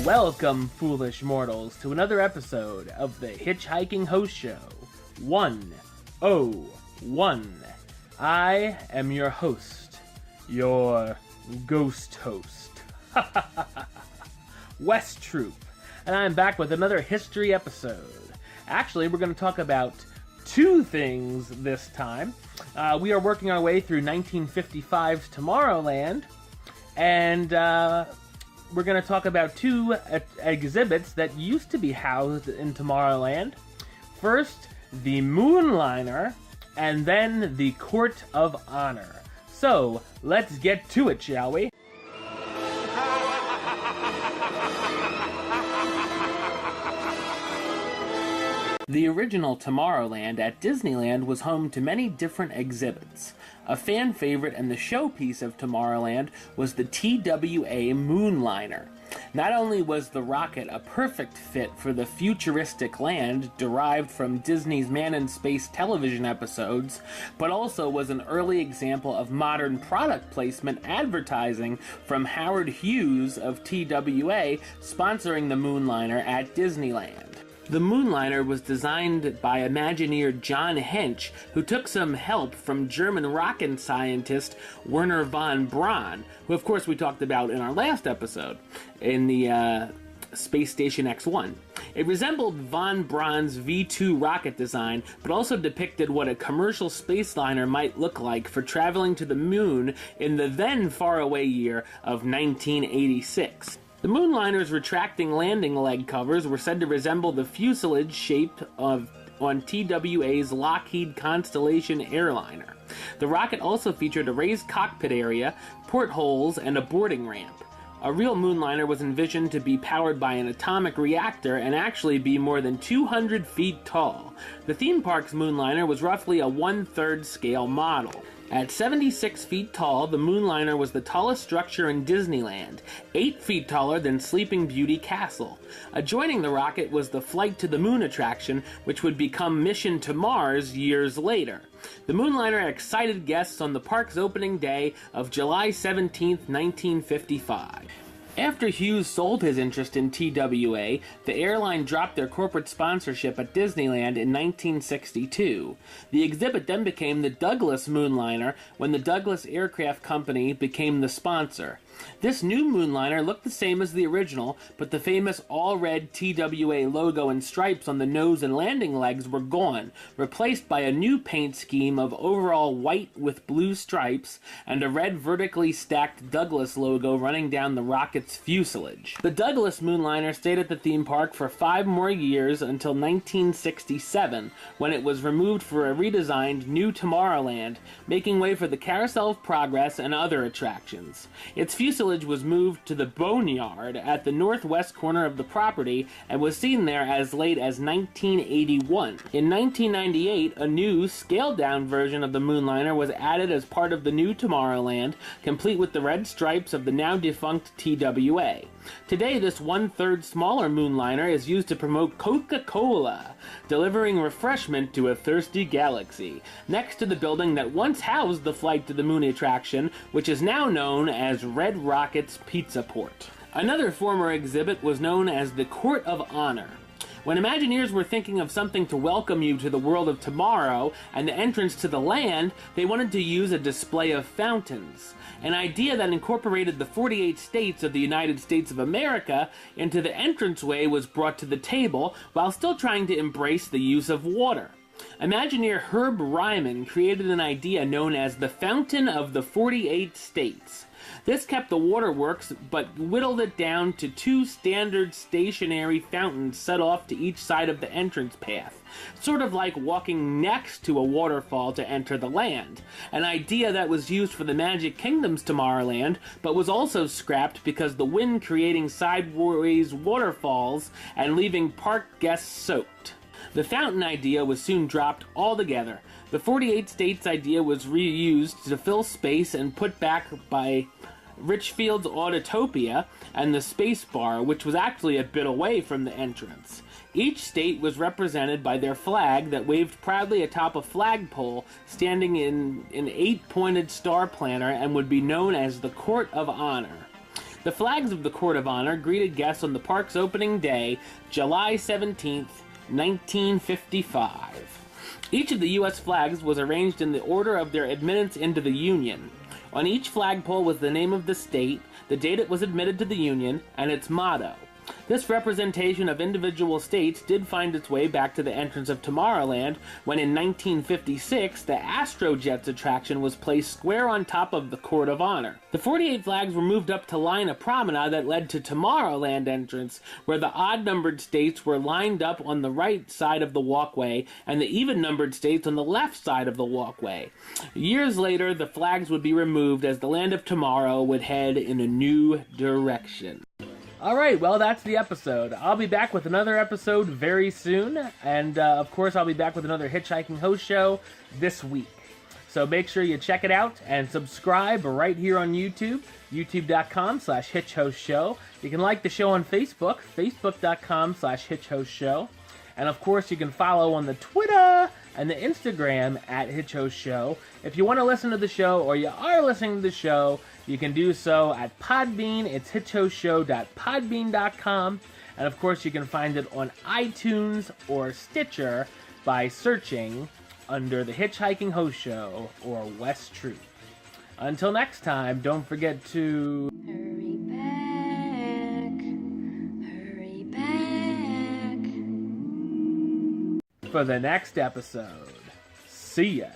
Welcome, foolish mortals, to another episode of the HitchHiking Hosts Show 101. I am your host, your ghost host, West Troop, and I'm back with another history episode. Actually, we're going to talk about two things this time. We are working our way through 1955's Tomorrowland, and we're going to talk about two exhibits that used to be housed in Tomorrowland. First, the Moonliner, and then the Court of Honor. So, let's get to it, shall we? The original Tomorrowland at Disneyland was home to many different exhibits. A fan favorite and the showpiece of Tomorrowland was the TWA Moonliner. Not only was the rocket a perfect fit for the futuristic land derived from Disney's Man in Space television episodes, but also was an early example of modern product placement advertising from Howard Hughes of TWA sponsoring the Moonliner at Disneyland. The Moonliner was designed by Imagineer John Hench, who took some help from German rocket scientist Wernher von Braun, who of course we talked about in our last episode, in the Space Station X-1. It resembled von Braun's V-2 rocket design, but also depicted what a commercial spaceliner might look like for traveling to the moon in the then faraway year of 1986. The Moonliner's retracting landing leg covers were said to resemble the fuselage shape on TWA's Lockheed Constellation airliner. The rocket also featured a raised cockpit area, portholes, and a boarding ramp. A real Moonliner was envisioned to be powered by an atomic reactor and actually be more than 200 feet tall. The theme park's Moonliner was roughly a 1/3 scale model. At 76 feet tall, the Moonliner was the tallest structure in Disneyland, 8 feet taller than Sleeping Beauty Castle. Adjoining the rocket was the Flight to the Moon attraction, which would become Mission to Mars years later. The Moonliner excited guests on the park's opening day of July 17, 1955. After Hughes sold his interest in TWA, the airline dropped their corporate sponsorship at Disneyland in 1962. The exhibit then became the Douglas Moonliner when the Douglas Aircraft Company became the sponsor. This new Moonliner looked the same as the original, but the famous all-red TWA logo and stripes on the nose and landing legs were gone, replaced by a new paint scheme of overall white with blue stripes and a red vertically stacked Douglas logo running down the rocket's fuselage. The Douglas Moonliner stayed at the theme park for 5 more years until 1967, when it was removed for a redesigned new Tomorrowland, making way for the Carousel of Progress and other attractions. Its fuselage was moved to the Boneyard at the northwest corner of the property and was seen there as late as 1981. In 1998, a new, scaled-down version of the Moonliner was added as part of the new Tomorrowland, complete with the red stripes of the now-defunct TWA. Today, this 1/3 smaller Moonliner is used to promote Coca-Cola, delivering refreshment to a thirsty galaxy, next to the building that once housed the Flight to the Moon attraction, which is now known as Red Rocket's Pizza Port. Another former exhibit was known as the Court of Honor. When Imagineers were thinking of something to welcome you to the world of tomorrow and the entrance to the land, they wanted to use a display of fountains. An idea that incorporated the 48 states of the United States of America into the entranceway was brought to the table while still trying to embrace the use of water. Imagineer Herb Ryman created an idea known as the Fountain of the 48 States. This kept the waterworks, but whittled it down to 2 standard stationary fountains set off to each side of the entrance path, sort of like walking next to a waterfall to enter the land, an idea that was used for the Magic Kingdom's Tomorrowland, but was also scrapped because the wind creating sideways waterfalls and leaving park guests soaked. The fountain idea was soon dropped altogether, The 48 states idea was reused to fill space and put back by Richfield's Autotopia and the Space Bar, which was actually a bit away from the entrance. Each state was represented by their flag that waved proudly atop a flagpole standing in an 8-pointed star planter and would be known as the Court of Honor. The flags of the Court of Honor greeted guests on the park's opening day, July 17th, 1955. Each of the U.S. flags was arranged in the order of their admittance into the Union. On each flagpole was the name of the state, the date it was admitted to the Union, and its motto. This representation of individual states did find its way back to the entrance of Tomorrowland when in 1956 the Astrojets attraction was placed square on top of the Court of Honor. The 48 flags were moved up to line a promenade that led to Tomorrowland entrance, where the odd-numbered states were lined up on the right side of the walkway and the even-numbered states on the left side of the walkway. Years later, the flags would be removed as the Land of Tomorrow would head in a new direction. Alright, well, that's the episode. I'll be back with another episode very soon, and of course I'll be back with another Hitchhiking Host Show this week. So make sure you check it out and subscribe right here on YouTube, youtube.com/HitchHostShow. You can like the show on Facebook, facebook.com/HitchHostShow. And of course you can follow on the Twitter and the Instagram at HitchHostShow. If you want to listen to the show, or you are listening to the show, you can do so at Podbean. It's hitchhostshow.podbean.com. And of course, you can find it on iTunes or Stitcher by searching under the Hitchhiking Host Show or West Truth. Until next time, don't forget to hurry back for the next episode. See ya.